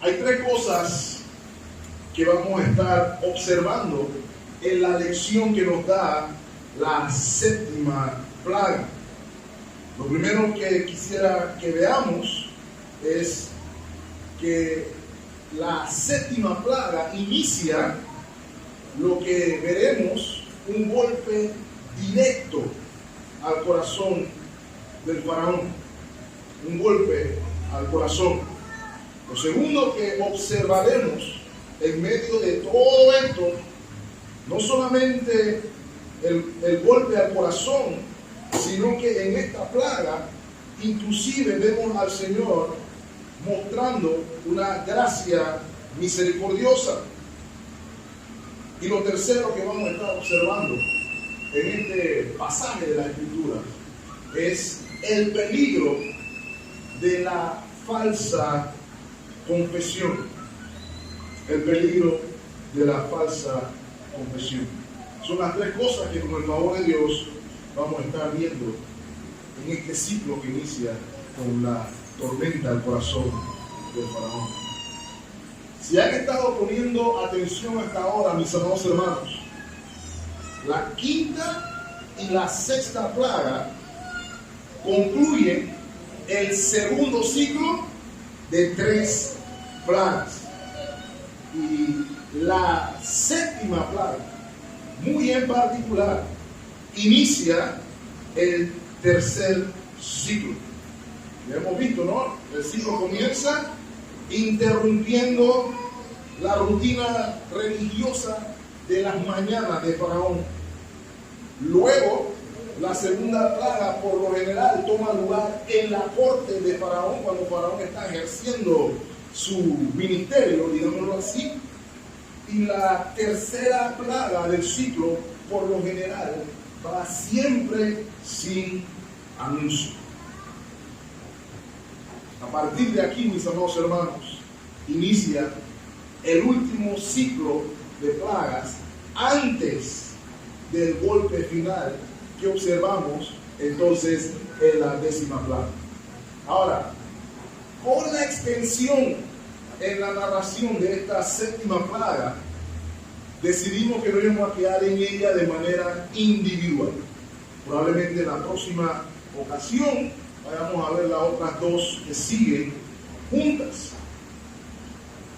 Hay tres cosas que vamos a estar observando en la lección que nos da la séptima plaga. Lo primero que quisiera que veamos es que la séptima plaga inicia lo que veremos, un golpe directo al corazón del faraón, un golpe al corazón. Lo segundo que observaremos en medio de todo esto, no solamente el golpe al corazón, sino que en esta plaga inclusive vemos al Señor mostrando una gracia misericordiosa. Y lo tercero que vamos a estar observando en este pasaje de la Escritura es el peligro de la falsa confesión. El peligro de la falsa confesión. Son las tres cosas que con el favor de Dios vamos a estar viendo en este ciclo que inicia con la tormenta al corazón del faraón. Si han estado poniendo atención hasta ahora, mis amados hermanos, la quinta y la sexta plaga concluyen el segundo ciclo de tres plagas. Y la séptima plaga, muy en particular, inicia el tercer ciclo. Ya hemos visto, ¿no? El ciclo comienza interrumpiendo la rutina religiosa de las mañanas de Faraón. Luego, la segunda plaga, por lo general, toma lugar en la corte de Faraón, cuando Faraón está ejerciendo su ministerio, digámoslo así. Y la tercera plaga del ciclo, por lo general, va siempre sin anuncio. A partir de aquí, mis amados hermanos, inicia el último ciclo de plagas antes del golpe final que observamos entonces en la décima plaga. Ahora, por la extensión en la narración de esta séptima plaga, decidimos que nos íbamos a quedar en ella de manera individual. Probablemente en la próxima ocasión vayamos a ver las otras dos que siguen juntas.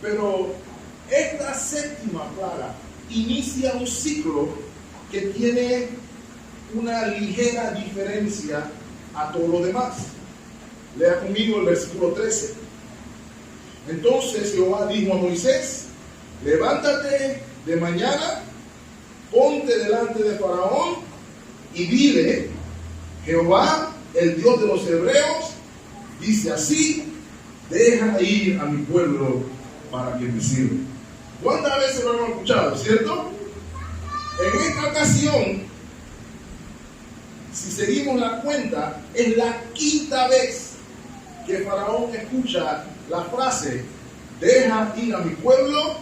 Pero esta séptima plaga inicia un ciclo que tiene una ligera diferencia a todo lo demás. Lea conmigo el versículo 13. Entonces Jehová dijo a Moisés: levántate de mañana, ponte delante de Faraón y dile: Jehová, el Dios de los hebreos, dice así: deja ir a mi pueblo para que me sirva. ¿Cuántas veces lo hemos escuchado, cierto? En esta ocasión, si seguimos la cuenta, es la quinta vez que Faraón escucha la frase: deja ir a mi pueblo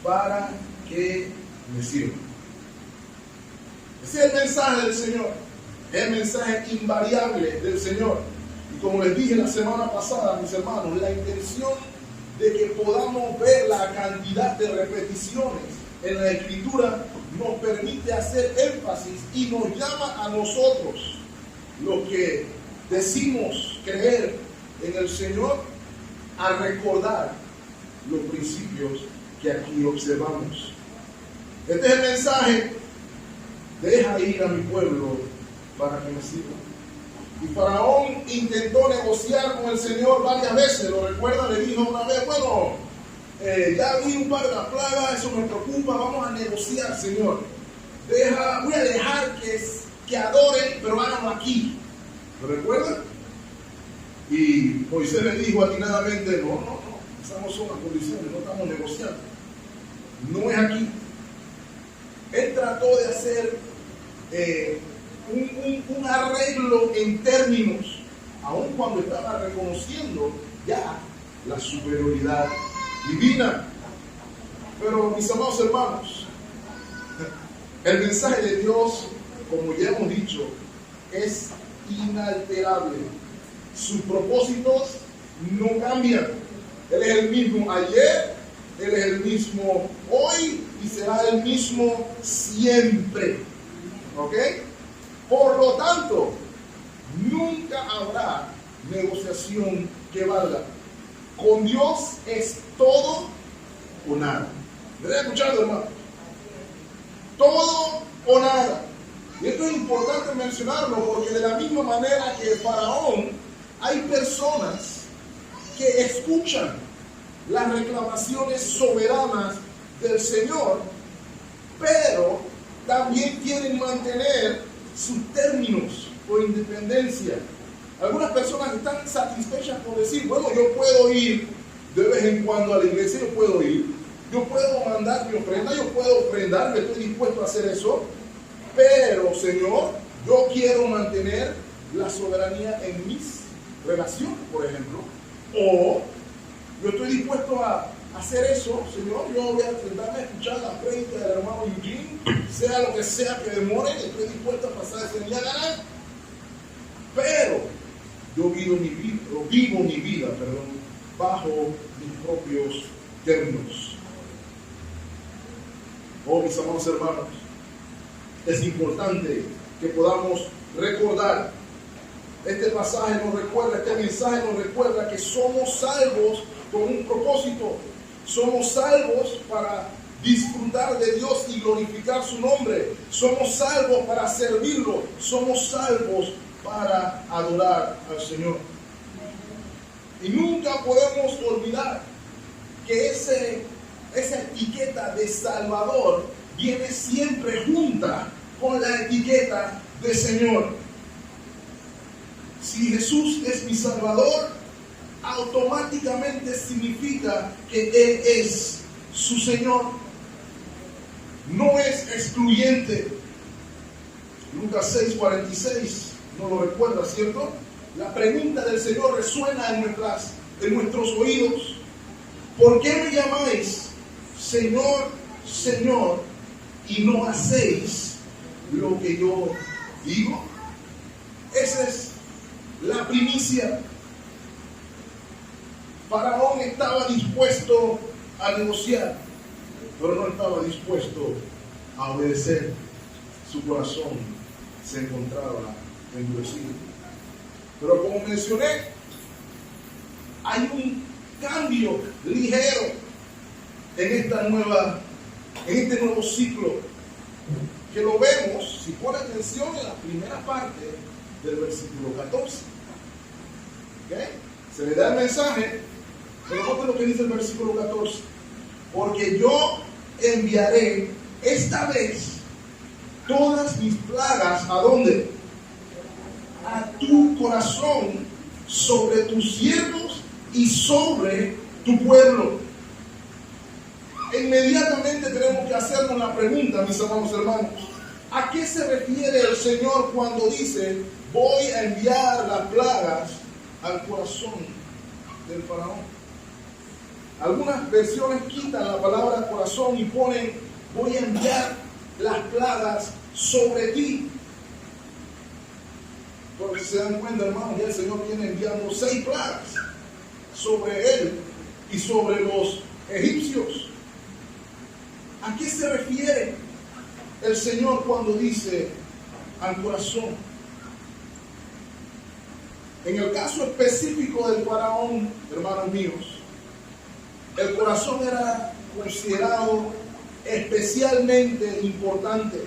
para que me sirva. Ese es el mensaje del Señor, es el mensaje invariable del Señor. Y como les dije la semana pasada, mis hermanos, la intención de que podamos ver la cantidad de repeticiones en la Escritura nos permite hacer énfasis y nos llama a nosotros, los que decimos creer en el Señor, a recordar los principios que aquí observamos. Este es el mensaje: deja ir a mi pueblo para que me sirva. Y Faraón intentó negociar con el Señor varias veces. ¿Lo recuerda? Le dijo una vez: bueno, ya vi un par de las plagas, eso me preocupa, vamos a negociar, Señor. Voy a dejar que adoren, pero háganlo aquí. ¿Lo recuerda? Y Moisés le dijo atinadamente: no, esas no son las condiciones, no estamos negociando. No es aquí. Él trató de hacer un arreglo en términos, aun cuando estaba reconociendo ya la superioridad divina. Pero, mis amados hermanos, el mensaje de Dios, como ya hemos dicho, es inalterable. Sus propósitos no cambian. Él es el mismo ayer, Él es el mismo hoy y será el mismo siempre. ¿Ok? Por lo tanto, nunca habrá negociación que valga. Con Dios es todo o nada. ¿Me estás escuchando, hermano? Todo o nada. Y esto es importante mencionarlo porque de la misma manera que el faraón, hay personas que escuchan las reclamaciones soberanas del Señor, pero también quieren mantener sus términos o independencia. Algunas personas están satisfechas por decir, bueno, yo puedo ir de vez en cuando a la iglesia, yo puedo ir, yo puedo mandar mi ofrenda, yo puedo ofrendar, yo estoy dispuesto a hacer eso, pero Señor, yo quiero mantener la soberanía en mis relaciones, por ejemplo, o yo estoy dispuesto a hacer eso, Señor, yo voy a sentarme a escuchar la prédica del hermano Eugene, sea lo que sea que demore, estoy dispuesto a pasar ese día ganando, pero yo vivo mi vida, bajo mis propios términos. Oh, mis amados hermanos, es importante que podamos recordar, este pasaje nos recuerda, este mensaje nos recuerda que somos salvos con un propósito. Somos salvos para disfrutar de Dios y glorificar su nombre. Somos salvos para servirlo. Somos salvos para adorar al Señor. Y nunca podemos olvidar que esa etiqueta de Salvador viene siempre junta con la etiqueta de Señor. Si Jesús es mi Salvador, automáticamente significa que Él es su Señor. No es excluyente. Lucas 6:46 no lo recuerda, ¿cierto? La pregunta del Señor resuena en nuestros oídos. ¿Por qué me llamáis Señor, Señor, y no hacéis lo que yo digo? Esa es la primicia. Faraón estaba dispuesto a negociar, pero no estaba dispuesto a obedecer. Su corazón se encontraba endurecido. Pero como mencioné, hay un cambio ligero en este nuevo ciclo, que lo vemos, si pone atención, en la primera parte del versículo 14. ¿Okay? Se le da el mensaje, pero note lo que dice el versículo 14. Porque yo enviaré esta vez todas mis plagas, ¿a dónde? A tu corazón, sobre tus siervos y sobre tu pueblo. Inmediatamente tenemos que hacernos la pregunta, mis amados hermanos, ¿a qué se refiere el Señor cuando dice, voy a enviar las plagas al corazón del faraón? Algunas versiones quitan la palabra corazón y ponen, voy a enviar las plagas sobre ti. Porque si se dan cuenta, hermanos, ya el Señor viene enviando 6 plagas sobre él y sobre los egipcios. ¿A qué se refiere el Señor cuando dice al corazón? En el caso específico del faraón, hermanos míos, el corazón era considerado especialmente importante.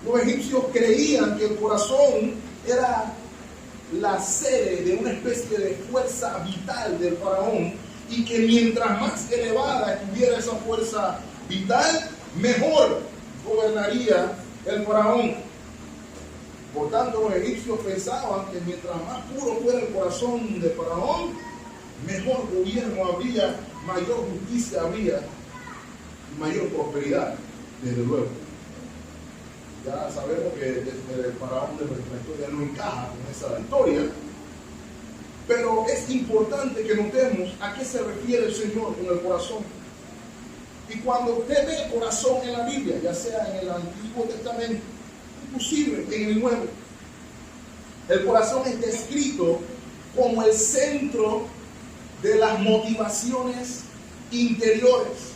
Los egipcios creían que el corazón era la sede de una especie de fuerza vital del faraón, y que mientras más elevada estuviera esa fuerza vital, mejor gobernaría el faraón. Por tanto, los egipcios pensaban que mientras más puro fuera el corazón del faraón, mejor gobierno habría, mayor justicia habría y mayor prosperidad, desde luego. Ya sabemos que desde el faraón de nuestra historia no encaja con esa historia, pero es importante que notemos a qué se refiere el Señor con el corazón. Y cuando usted ve el corazón en la Biblia, ya sea en el Antiguo Testamento, inclusive en el Nuevo, el corazón es descrito como el centro de las motivaciones interiores,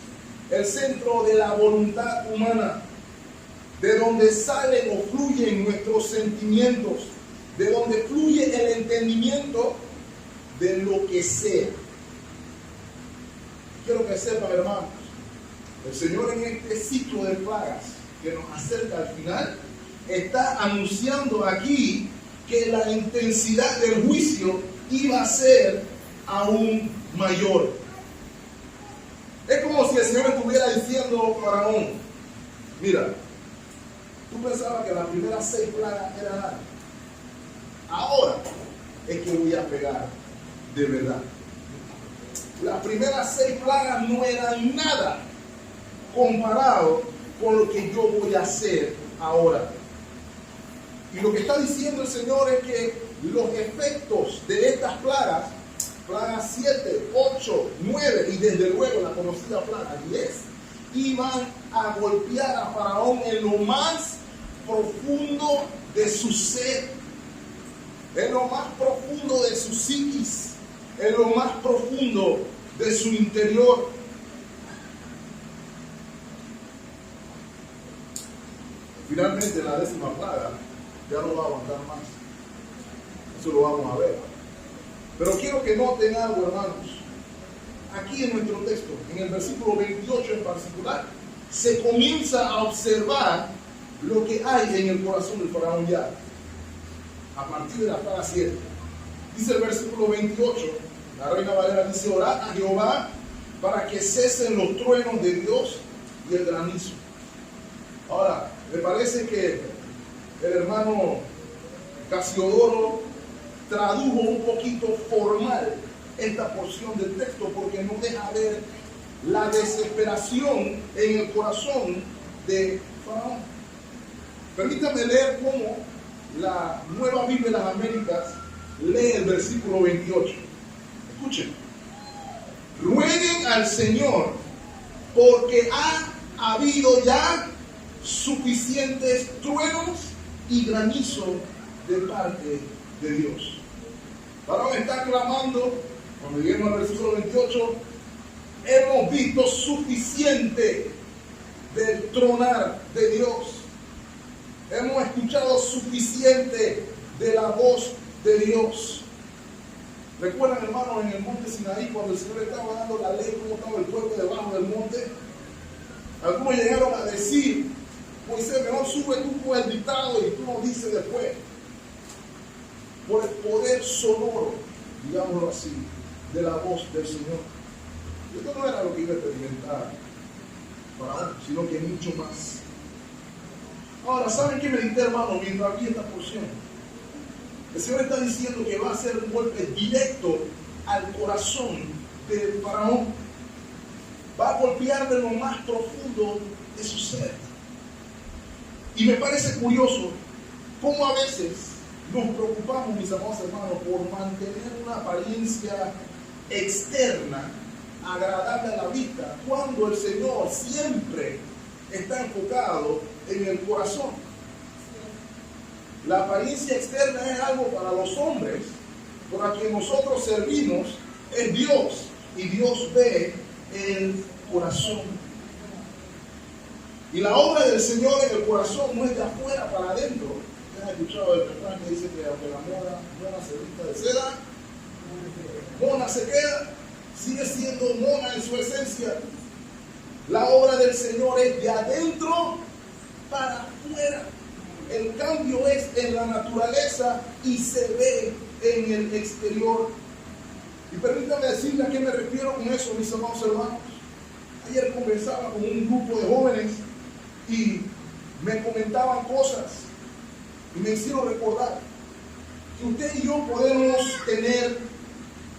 el centro de la voluntad humana, de donde salen o fluyen nuestros sentimientos, de donde fluye el entendimiento de lo que sea. Quiero que sepan, hermanos, el Señor en este ciclo de plagas que nos acerca al final, está anunciando aquí que la intensidad del juicio iba a ser aún mayor. Es como si el Señor estuviera diciendo a Faraón: mira, tú pensabas que las primeras 6 plagas eran nada. Ahora es que voy a pegar de verdad. Las primeras 6 plagas no eran nada comparado con lo que yo voy a hacer ahora. Y lo que está diciendo el Señor es que los efectos de estas plagas, plagas 7, 8, 9 y desde luego la conocida plaga 10, iban a golpear a Faraón en lo más profundo de su ser, en lo más profundo de su psiquis, en lo más profundo de su interior. Finalmente, la 10ª plaga ya no va a aguantar más. Eso lo vamos a ver. Pero quiero que noten algo, hermanos. Aquí en nuestro texto, en el versículo 28 en particular, se comienza a observar lo que hay en el corazón del faraón ya, a partir de la plaga 7. Dice el versículo 28, la Reina Valera dice: orad a Jehová para que cesen los truenos de Dios y el granizo. Ahora, me parece que el hermano Casiodoro tradujo un poquito formal esta porción del texto, porque no deja ver la desesperación en el corazón de Faraón. Permítame leer cómo la Nueva Biblia de las Américas lee el versículo 28. Escuchen: rueguen al Señor porque ha habido ya suficientes truenos y granizo de parte de Dios. Faraón está clamando, cuando lleguemos al versículo 28, hemos visto suficiente del tronar de Dios. Hemos escuchado suficiente de la voz de Dios. ¿Recuerdan, hermanos, en el monte Sinaí, cuando el Señor estaba dando la ley, cómo estaba el pueblo debajo del monte? Algunos llegaron a decir: Moisés, mejor sube tú con el dictado y tú nos dices después. Por el poder sonoro, digámoslo así, de la voz del Señor. Y esto no era lo que iba a experimentar Faraón, sino que mucho más. Ahora, ¿saben qué medité, hermano, mientras vi esta porción? El Señor está diciendo que va a hacer un golpe directo al corazón del Faraón. Va a golpear de lo más profundo de su ser. Y me parece curioso cómo a veces nos preocupamos, mis amados hermanos, por mantener una apariencia externa agradable a la vista, cuando el Señor siempre está enfocado en el corazón. La apariencia externa es algo para los hombres, por a quien nosotros servimos es Dios, y Dios ve el corazón. Y la obra del Señor en el corazón no es de afuera para adentro. ¿Han escuchado el refrán que dice que aunque la mona se vista de seda, mona se queda? Sigue siendo mona en su esencia. La obra del Señor es de adentro para afuera. El cambio es en la naturaleza y se ve en el exterior. Y permítame decirle a qué me refiero con eso, mis amados hermanos. Ayer conversaba con un grupo de jóvenes y me comentaban cosas y me hicieron recordar que usted y yo podemos tener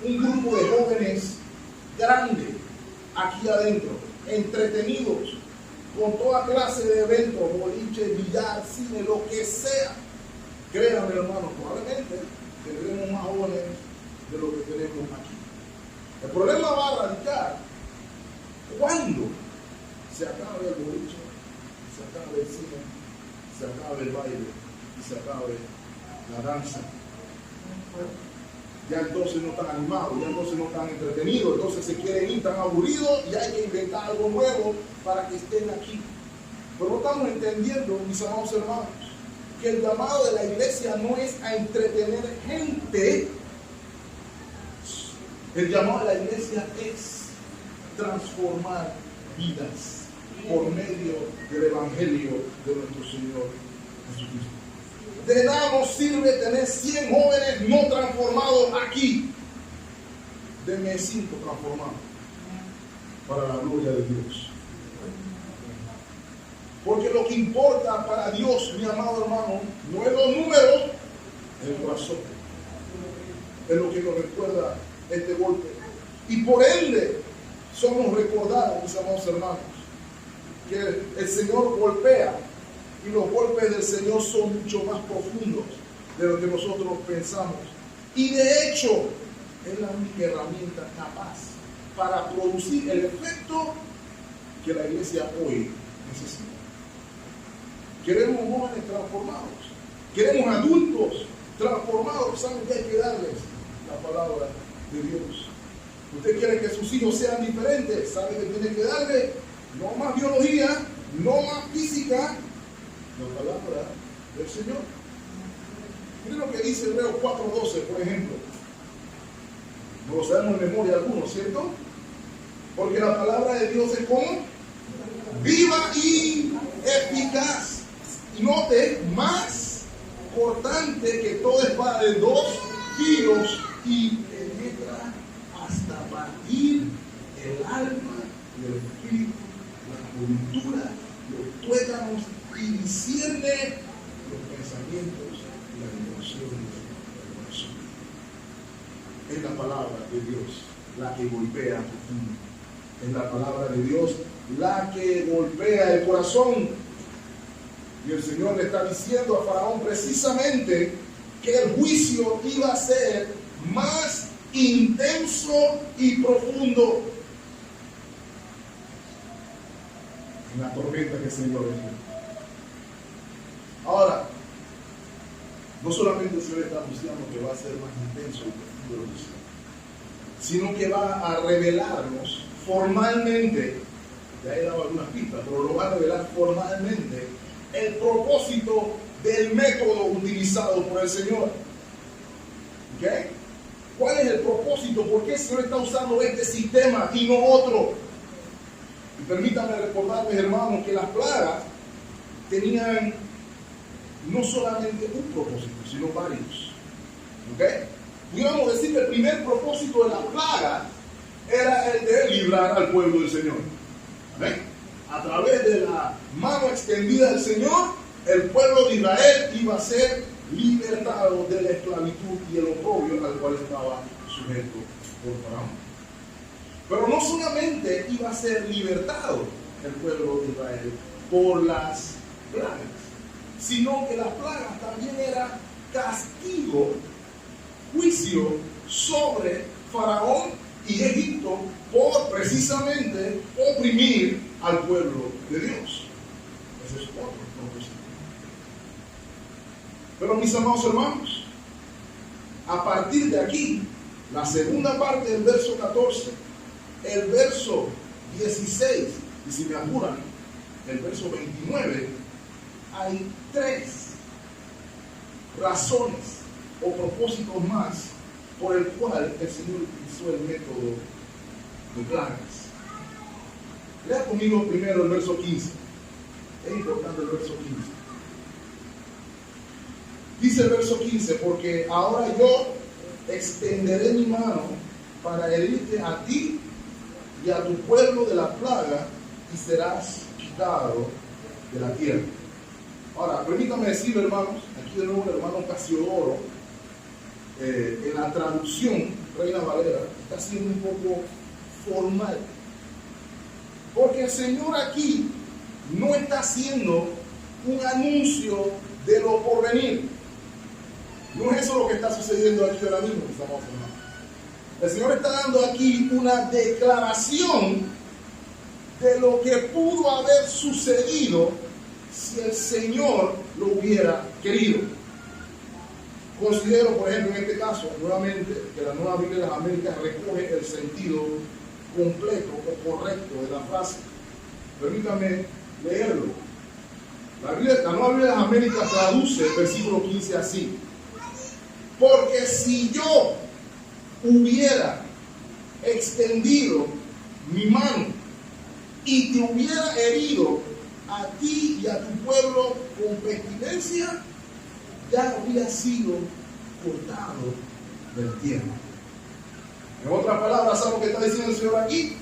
un grupo de jóvenes grande aquí adentro, entretenidos, con toda clase de eventos, boliche, billar, cine, lo que sea. Créanme, hermanos, probablemente tendremos más jóvenes de lo que tenemos aquí. El problema va a radicar cuando se acabe el boliche, se acabe el cine, se acabe el baile y se acabe la danza. ya entonces no están animados, ya entonces no están entretenidos, entonces se quieren ir tan aburridos y hay que inventar algo nuevo para que estén aquí. Pero no estamos entendiendo, mis amados hermanos, que el llamado de la iglesia no es a entretener gente. El llamado de la iglesia es transformar vidas por medio del evangelio de nuestro Señor Jesucristo. De nada nos sirve tener 100 jóvenes no transformados aquí. Deme 5 transformados para la gloria de Dios. Porque lo que importa para Dios, mi amado hermano, no es los números, es el corazón. Es lo que nos recuerda este golpe. Y por ende somos recordados, mis amados hermanos, que el Señor golpea. Y los golpes del Señor son mucho más profundos de lo que nosotros pensamos. Y de hecho, es la única herramienta capaz para producir el efecto que la iglesia hoy necesita. Queremos jóvenes transformados. Queremos adultos transformados. ¿Saben qué hay que darles? La palabra de Dios. Usted quiere que sus hijos sean diferentes. ¿Sabe que tiene que darle? No más biología, no más física. La palabra del Señor. Miren lo que dice Hebreos 4:12, por ejemplo. No lo sabemos en memoria algunos, ¿cierto? Porque la palabra de Dios es como viva y eficaz. Y note, más cortante que toda espada de 2 filos y penetra hasta partir el alma y el espíritu, la coyuntura, los tuétanos, y discierne los pensamientos y las emociones del corazón. Es la palabra de Dios la que golpea profundo. Es la palabra de Dios la que golpea el corazón. Y el Señor le está diciendo a Faraón precisamente que el juicio iba a ser más intenso y profundo en la tormenta que el Señor envió. Ahora, no solamente el Señor está anunciando que va a ser más intenso y profundo el juicio, sino que va a revelarnos formalmente, ya he dado algunas pistas, pero lo va a revelar formalmente el propósito del método utilizado por el Señor. ¿Ok? ¿Cuál es el propósito? ¿Por qué el Señor está usando este sistema y no otro? Y permítanme recordarles, hermanos, que las plagas tenían no solamente un propósito, sino varios. ¿Ok? Pudiéramos decir que el primer propósito de la plaga era el de librar al pueblo del Señor. ¿Amén? A través de la mano extendida del Señor, el pueblo de Israel iba a ser libertado de la esclavitud y el oprobio al cual estaba sujeto por Faraón. Pero no solamente iba a ser libertado el pueblo de Israel por las plagas, sino que las plagas también eran castigo, juicio sobre Faraón y Egipto por precisamente oprimir al pueblo de Dios. Ese es otro propósito. Pero mis amados hermanos, a partir de aquí, la segunda parte del verso 14, el verso 16, y si me apuran, el verso 29, hay 3 razones o propósitos más por el cual el Señor utilizó el método de plagas. Lea conmigo primero el verso 15. Es importante el verso 15. Dice el verso 15, porque ahora yo extenderé mi mano para herirte a ti y a tu pueblo de la plaga y serás quitado de la tierra. Ahora, permítame decir, hermanos, aquí de nuevo el hermano Casiodoro, en la traducción Reina Valera, está siendo un poco formal. Porque el Señor aquí no está haciendo un anuncio de lo por venir. No es eso lo que está sucediendo aquí ahora mismo, que estamos hablando. El Señor está dando aquí una declaración de lo que pudo haber sucedido si el Señor lo hubiera querido. Considero, por ejemplo, en este caso, nuevamente, que la Nueva Biblia de las Américas recoge el sentido completo o correcto de la frase. Permítame leerlo. La Nueva Biblia de las Américas traduce el versículo 15 así: porque si yo hubiera extendido mi mano y te hubiera herido a ti y a tu pueblo con pestilencia, ya habría sido cortado del tiempo. En otras palabras, ¿sabes lo que está diciendo el Señor aquí?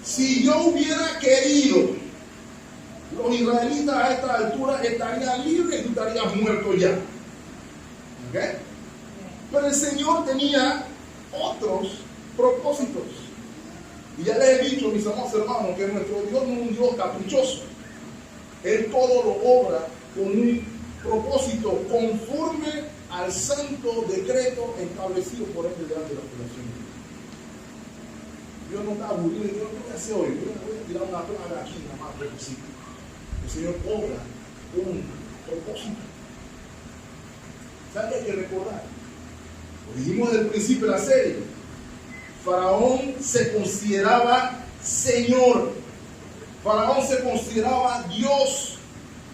Si yo hubiera querido, los israelitas a esta altura estarían libres y tú estarías muerto ya. ¿Ok? Pero el Señor tenía otros propósitos. Y ya les he dicho, mis amados hermanos, que nuestro Dios no es un Dios caprichoso. Él todo lo obra con un propósito conforme al santo decreto establecido por él delante de la creación. Dios no está aburrido. Dios no voy a hacer hoy. Voy a tirar una plaga aquí, nada más requisito. El Señor obra con propósito. ¿Saben qué hay que recordar? Lo dijimos desde el principio de la serie. Faraón se consideraba Señor. Faraón se consideraba Dios.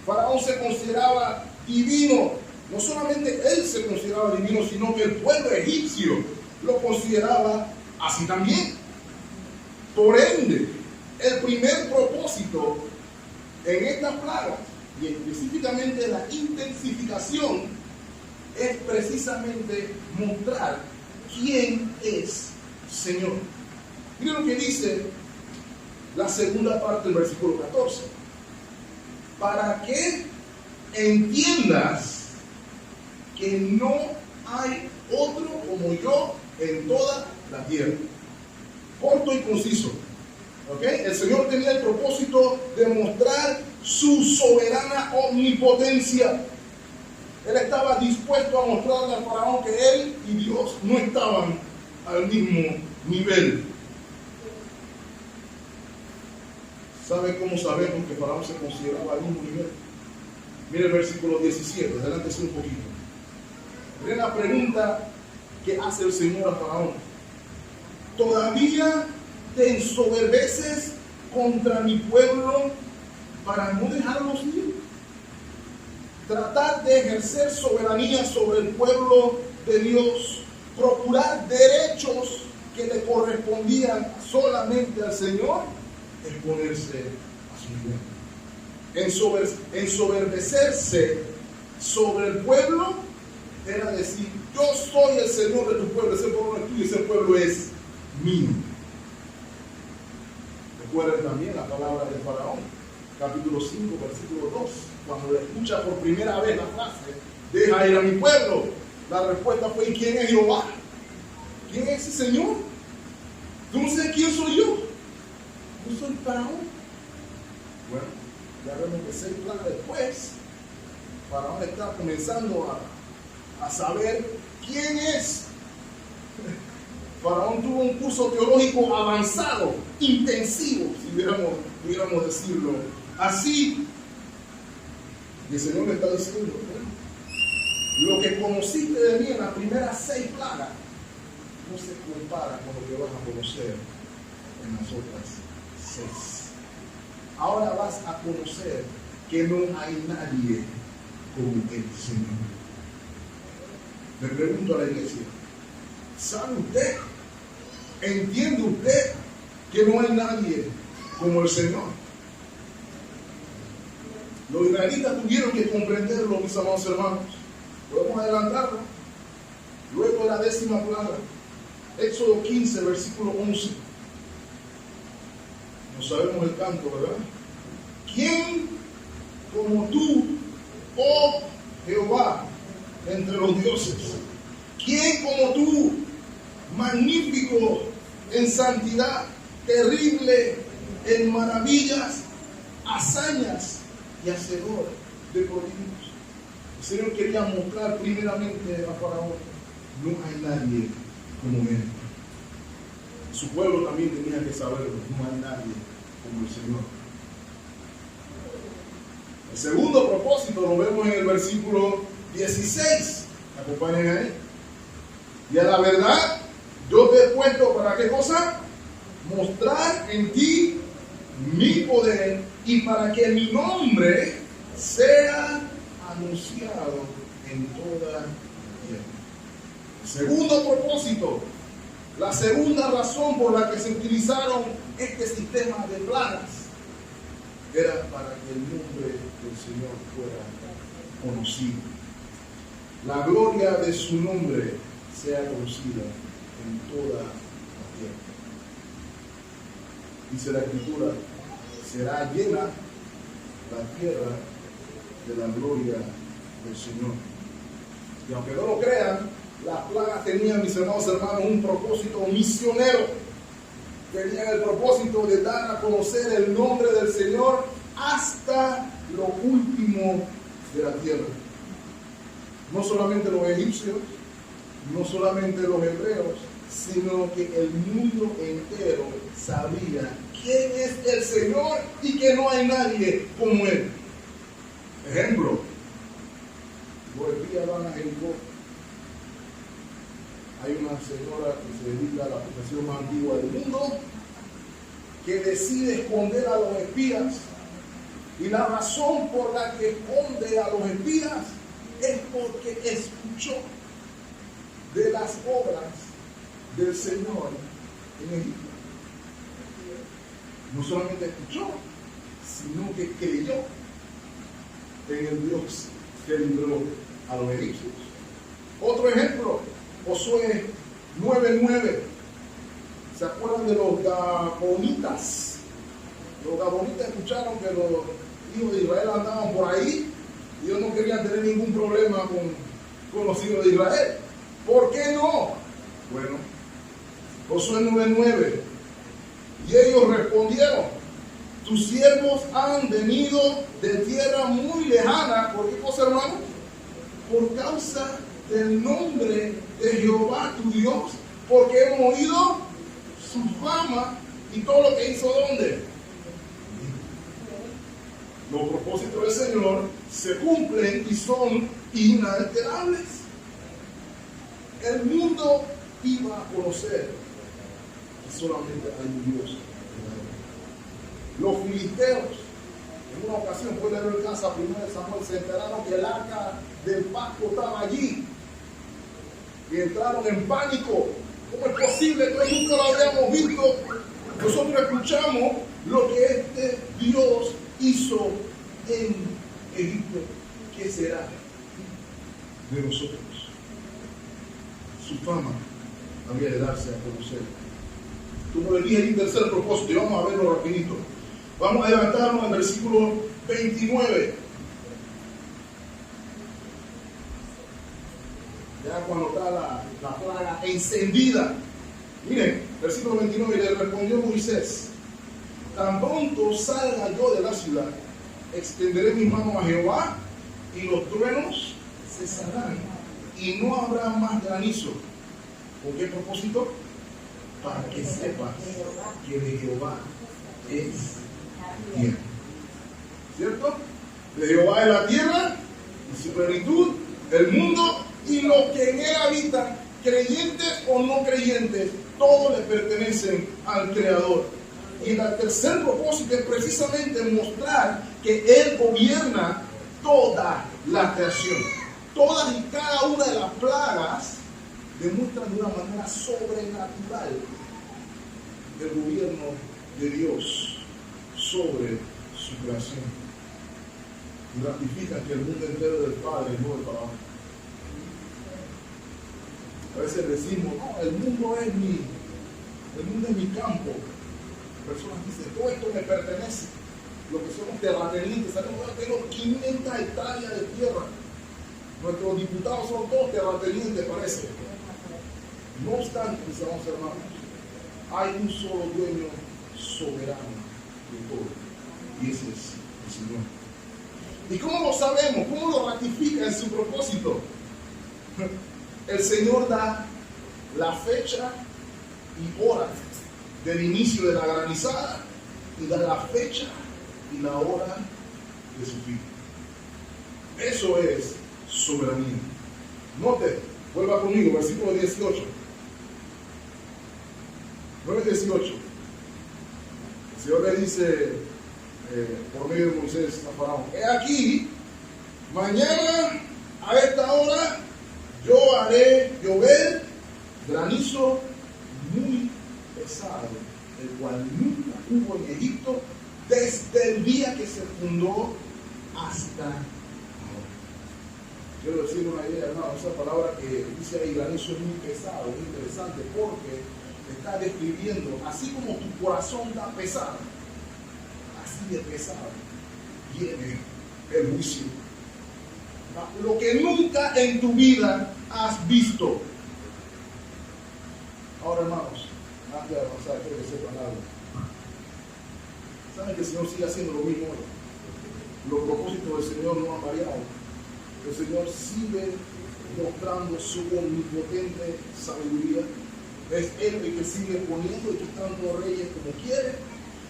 Faraón se consideraba divino. No solamente él se consideraba divino, sino que el pueblo egipcio lo consideraba así también. Por ende, el primer propósito en estas plagas, y específicamente la intensificación, es precisamente mostrar quién es Señor. Miren lo que dice la segunda parte del versículo 14. Para que entiendas que no hay otro como yo en toda la tierra. Corto y conciso. ¿Okay? El Señor tenía el propósito de mostrar su soberana omnipotencia. Él estaba dispuesto a mostrarle al faraón que él y Dios no estaban al mismo nivel. ¿Sabe cómo sabemos que Faraón se consideraba al mismo nivel? Mire el versículo 17, adelántese un poquito. Miren la pregunta que hace el Señor a Faraón. ¿Todavía te ensoberbeces contra mi pueblo para no dejarlos ir? Tratar de ejercer soberanía sobre el pueblo de Dios, procurar derechos que le correspondían solamente al Señor, es ponerse a su nivel. Ensoberbecerse sobre el pueblo era decir: yo soy el Señor de tu pueblo, ese pueblo es tuyo, ese pueblo es mío. Recuerden también la palabra de Faraón, capítulo 5, versículo 2, cuando le escucha por primera vez la frase: deja ir a mi pueblo. La respuesta fue: ¿y quién es Jehová? ¿Quién es ese Señor? ¿Tú no sabes quién soy yo? Yo soy Faraón. Bueno, ya vemos que 6 plagas después, Faraón está comenzando a saber quién es. Faraón tuvo un curso teológico avanzado, intensivo, si pudiéramos decirlo así. Y el Señor le está diciendo: lo que conociste de mí en las primeras 6 plagas no se compara con lo que vas a conocer en las otras 6. Ahora vas a conocer que no hay nadie como el Señor. Le pregunto a la iglesia: ¿sabe usted? ¿Entiende usted que no hay nadie como el Señor? Los israelitas tuvieron que comprenderlo, mis amados hermanos. Podemos adelantarlo. Luego de la 10ª plaga, Éxodo 15, versículo 11. No sabemos el canto, ¿verdad? ¿Quién como tú, oh Jehová, entre los dioses? ¿Quién como tú, magnífico en santidad, terrible en maravillas, hazañas y hacedor de prodigios? El Señor quería mostrar primeramente a Faraón: no hay nadie como él. Su pueblo también tenía que saberlo: no hay nadie como el Señor. El segundo propósito lo vemos en el versículo 16. Acompáñenme ahí. Y a la verdad, yo te he puesto para qué cosa? Mostrar en ti mi poder y para que mi nombre sea anunciado en toda la tierra. Segundo propósito, la segunda razón por la que se utilizaron este sistema de plagas era para que el nombre del Señor fuera conocido. La gloria de su nombre sea conocida en toda la tierra. Dice la Escritura, será llena la tierra de la gloria del Señor. Y aunque no lo crean, las plagas tenían, mis hermanos un propósito misionero. Tenían el propósito de dar a conocer el nombre del Señor hasta lo último de la tierra. No solamente los egipcios, no solamente los hebreos, sino que el mundo entero sabía quién es el Señor y que no hay nadie como Él. Ejemplo, los espías van a Jericó. Hay una señora que se dedica a la profesión más antigua del mundo que decide esconder a los espías. Y la razón por la que esconde a los espías es porque escuchó de las obras del Señor en Egipto. No solamente escuchó, sino que creyó en el Dios que libró a los egipcios. Otro ejemplo, Josué 9:9. ¿Se acuerdan de los gabonitas? Los gabonitas escucharon que los hijos de Israel andaban por ahí y ellos no querían tener ningún problema con los hijos de Israel. ¿Por qué no? Bueno, Josué 9:9. Y ellos respondieron, tus siervos han venido de tierra muy lejana. ¿Por qué cosa, hermano? Por causa del nombre de Jehová tu Dios, porque hemos oído su fama y todo lo que hizo, ¿dónde? Los propósitos del Señor se cumplen y son inalterables. El mundo iba a conocer que solamente hay un Dios. Los filisteos, en una ocasión, fue leer en casa 1 Samuel, se enteraron que el arca del pacto estaba allí y entraron en pánico. ¿Cómo es posible? Que nunca lo habíamos visto. Nosotros escuchamos lo que este Dios hizo en Egipto. ¿Qué será de nosotros? Su fama había de darse a conocer. Como le dije, el tercer propósito, y vamos a verlo rapidito. Vamos a levantarnos en versículo 29. Ya cuando está la plaga encendida. Miren, versículo 29, y le respondió Moisés, tan pronto salga yo de la ciudad, extenderé mis manos a Jehová, y los truenos cesarán, y no habrá más granizo. ¿Con qué propósito? Para que sepas que de Jehová es tierra. ¿Cierto? De Jehová es la tierra, y su plenitud, el mundo, y los que en él habitan, creyentes o no creyentes, todos le pertenecen al Creador. Y el tercer propósito es precisamente mostrar que Él gobierna toda la creación. Todas y cada una de las plagas demuestran de una manera sobrenatural el gobierno de Dios sobre su creación. Y ratifican que el mundo entero del Padre no es para abajo. A veces decimos, no, el mundo es mi campo. Personas dicen, todo esto me pertenece. Los que somos terratenientes, sabemos que tengo 500 hectáreas de tierra. Nuestros diputados son todos terratenientes, parece. No obstante, mis amados hermanos, hay un solo dueño soberano de todo, y ese es el Señor. ¿Y cómo lo sabemos? ¿Cómo lo ratifica en su propósito? El Señor da la fecha y hora del inicio de la granizada y da la fecha y la hora de su fin. Eso es soberanía. Note, vuelva conmigo, versículo 18. 9:18. El Señor le dice por medio de Moisés a Faraón: he aquí, mañana a esta hora yo haré llover granizo muy pesado, el cual nunca hubo en Egipto desde el día que se fundó hasta ahora. Quiero decir una idea, hermano, esa palabra que dice ahí, granizo, es muy pesado, muy interesante, porque está describiendo, así como tu corazón está pesado, así de pesado viene el juicio. Lo que nunca en tu vida has visto. Ahora, hermanos, antes de avanzar, quiero que sepan algo. Saben que el Señor sigue haciendo lo mismo hoy. Los propósitos del Señor no han variado. El Señor sigue mostrando su omnipotente sabiduría. Es Él el que sigue poniendo y quitando reyes como quiere.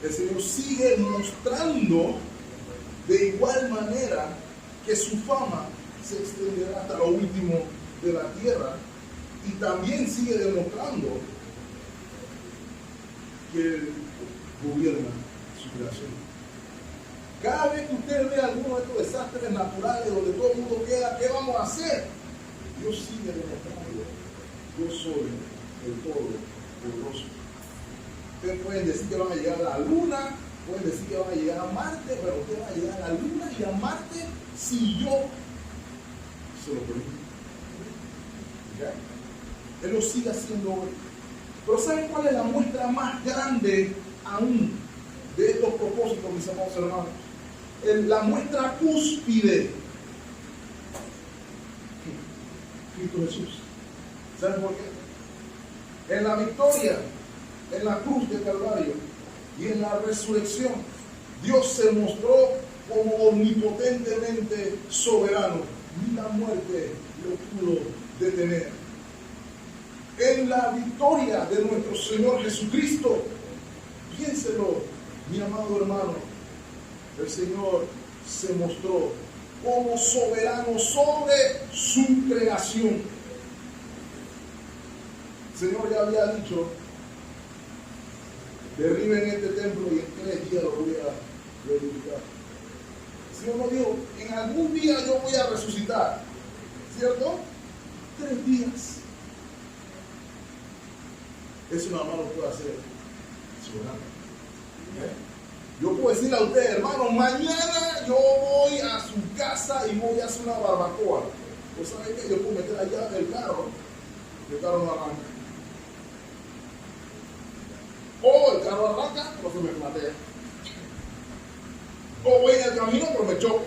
El Señor sigue mostrando de igual manera que su fama se extenderá hasta lo último de la tierra, y también sigue demostrando que Él gobierna su creación. Cada vez que usted ve alguno de estos desastres naturales donde todo el mundo queda, ¿qué vamos a hacer? Dios sigue demostrando: yo soy el Todopoderoso. Ustedes pueden decir que van a llegar a la Luna, pueden decir que van a llegar a Marte, pero usted va a llegar a la Luna y a Marte si yo se lo permito. ¿Okay? Él lo sigue haciendo hoy. Pero ¿saben cuál es la muestra más grande aún de estos propósitos, mis amados hermanos? La muestra cúspide: Cristo Jesús. ¿Saben por qué? En la victoria, en la cruz de Calvario y en la resurrección, Dios se mostró como omnipotentemente soberano. Ni la muerte lo pudo detener. En la victoria de nuestro Señor Jesucristo, piénselo, mi amado hermano, el Señor se mostró como soberano sobre su creación. El Señor ya había dicho: derriben este templo y en 3 días lo voy a reedificar. El Señor nos dijo: en algún día yo voy a resucitar, ¿cierto? 3 días. Eso nada más lo puede hacer soberano. Yo puedo decirle a usted, hermano, mañana yo voy a su casa y voy a hacer una barbacoa. Pues ¿sabe qué? Yo puedo meter allá el carro no arranca. O el carro arranca, pero se me platea. O voy en el camino, pero me choco.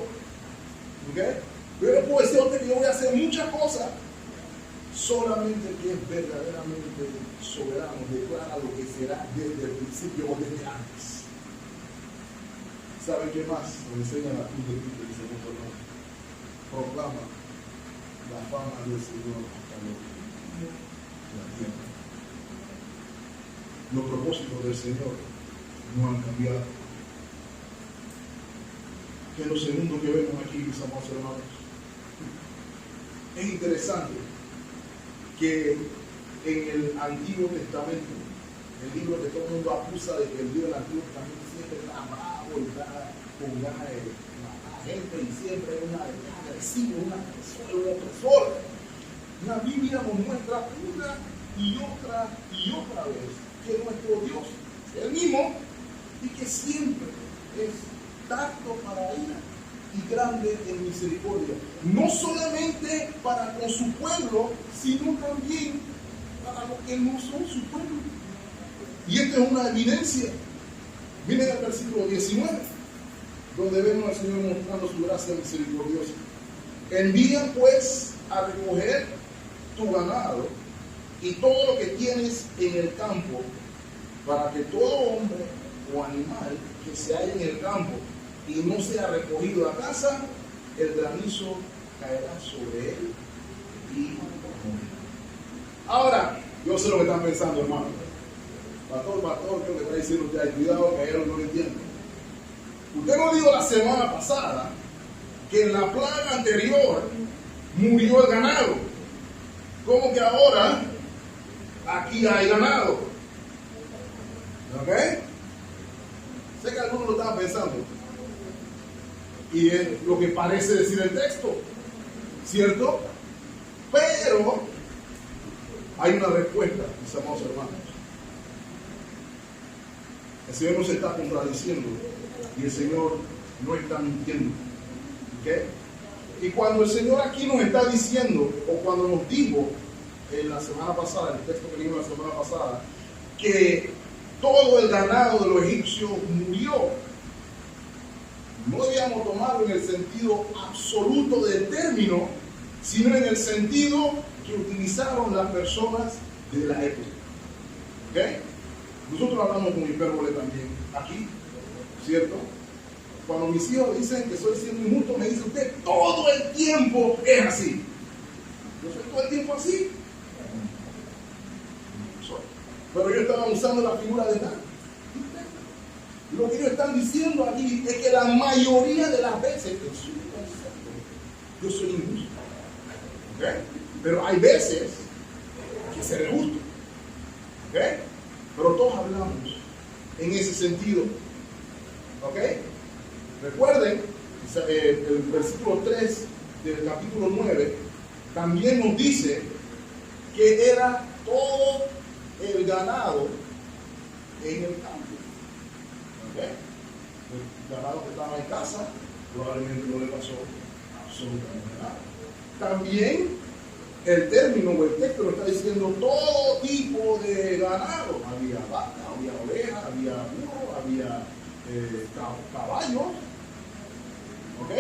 ¿Okay? Yo le puedo decir a usted que yo voy a hacer muchas cosas, solamente el que es verdaderamente soberano declara lo que será desde el principio o desde antes. ¿Sabe qué más nos enseña la cruz de Cristo? Dice nuestro hermano: proclama la fama del Señor hasta la tierra. Los propósitos del Señor no han cambiado. Que es lo segundo que vemos aquí, mis amados hermanos. Es interesante que en el Antiguo Testamento, el libro que todo el mundo acusa de que el Dios del Antiguo Testamento siempre está bravo y está con ganas de matar gente y siempre es agresivo, un opresor. La Biblia nos muestra una y otra vez que nuestro Dios es el mismo y que siempre es tardo para ira y grande en misericordia, no solamente para con su pueblo, sino también para los que no son su pueblo. Y esta es una evidencia. Miren el versículo 19, donde vemos al Señor mostrando su gracia misericordiosa. Envía pues a recoger tu ganado y todo lo que tienes en el campo, para que todo hombre o animal que se halla en el campo y no sea recogido a casa, el granizo caerá sobre él y morirá. Ahora, yo sé lo que están pensando, hermano. Pastor, creo que está diciendo usted: cuidado, que ellos no lo entienden. Usted nos dijo la semana pasada que en la plaga anterior murió el ganado. ¿Cómo que ahora aquí hay ganado? ¿Ok? Sé que algunos lo estaban pensando. Y es lo que parece decir el texto, ¿cierto? Pero hay una respuesta, mis amados hermanos. El Señor no se está contradiciendo y el Señor no está mintiendo. ¿Okay? Y cuando el Señor aquí nos está diciendo, o cuando nos dijo en la semana pasada, el texto que leímos la semana pasada, que todo el ganado de los egipcios murió, no debíamos tomarlo en el sentido absoluto del término, sino en el sentido que utilizaron las personas de la época. ¿Okay? Nosotros hablamos con hipérbole también aquí, ¿cierto? Cuando mis hijos dicen que soy siendo injusto, me dice usted, todo el tiempo es así. Yo soy todo el tiempo así. Pero ellos estaban usando la figura de tal. Lo que ellos están diciendo aquí es que la mayoría de las veces en su concepto, yo soy injusto. ¿Okay? Pero hay veces que seré justo. ¿Okay? Pero todos hablamos en ese sentido. ¿Ok? Recuerden, el versículo 3 del capítulo 9 también nos dice que era todo el ganado en el campo. ¿Ok? El ganado que estaba en casa probablemente no le pasó absolutamente nada. También el término o el texto lo está diciendo todo tipo de ganado. Había vaca, había oveja, había burro, había caballos. ¿Ok?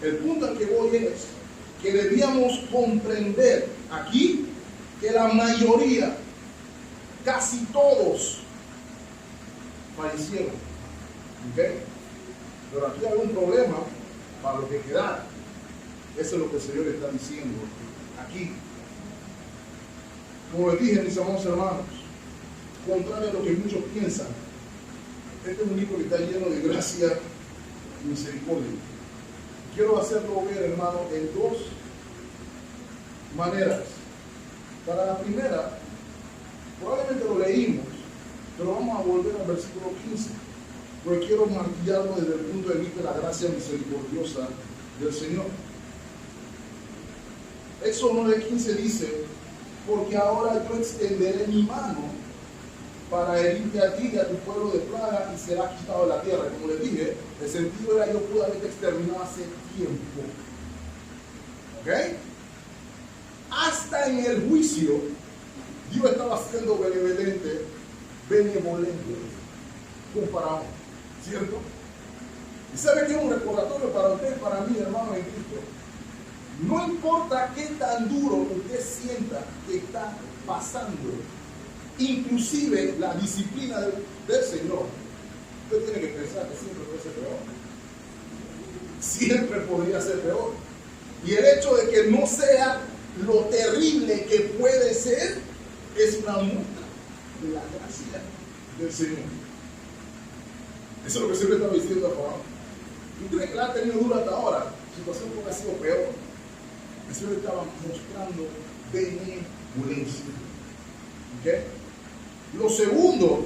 El punto al que voy es que debíamos comprender aquí que la mayoría, casi todos, fallecieron. ¿Ok? Pero aquí hay un problema para los que quedaron. Eso es lo que el Señor está diciendo aquí. Como les dije, mis amados hermanos, contrario a lo que muchos piensan, este es un libro que está lleno de gracia y misericordia. Quiero hacerlo ver, hermano, en dos maneras. Para la primera, probablemente lo leímos, pero vamos a volver al versículo 15, porque quiero martillarlo desde el punto de vista de la gracia misericordiosa del Señor. Éxodo 9:15 dice, porque ahora yo extenderé mi mano para herirte a ti y a tu pueblo de plaga y serás quitado de la tierra. Como les dije, el sentido era yo pude haberte exterminado hace tiempo. ¿Ok? Hasta en el juicio, Dios estaba siendo benevolente con Faraón. ¿Cierto? Y sabe que es un recordatorio para usted y para mí, hermano en Cristo. No importa qué tan duro usted sienta que está pasando, inclusive la disciplina del Señor, usted tiene que pensar que siempre puede ser peor. Siempre podría ser peor. Y el hecho de que no sea lo terrible que puede ser, es una muestra de la gracia del Señor. Eso es lo que siempre estaba diciendo a Faraón. ¿Tú crees que la ha tenido dura hasta ahora? Su situación puede haber sido peor. El Señor estaba mostrando benevolencia. ¿Okay? Lo segundo,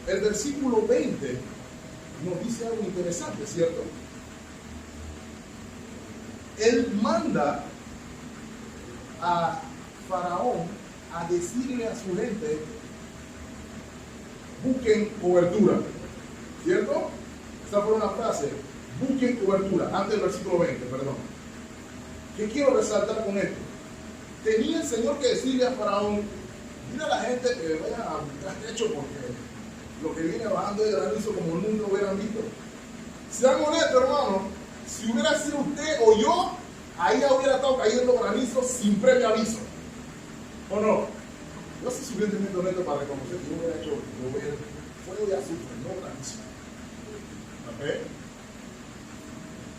el versículo 20 nos dice algo interesante, ¿cierto? Él manda a Faraón a decirle a su gente, busquen cobertura, ¿cierto? Esa fue una frase, busquen cobertura, antes del versículo 20, perdón. ¿Qué quiero resaltar con esto? Tenía el Señor que decirle a Faraón, mira a la gente que vayan a buscar techo porque lo que viene bajando de granizo como nunca hubieran visto. Sean honestos, hermano, si hubiera sido usted o yo, ahí ya hubiera estado cayendo granizo sin previo aviso. ¿O no? Yo soy suficientemente honesto para reconocer que yo hubiera hecho llover fuego de azufre, no granizo. ¿Ok?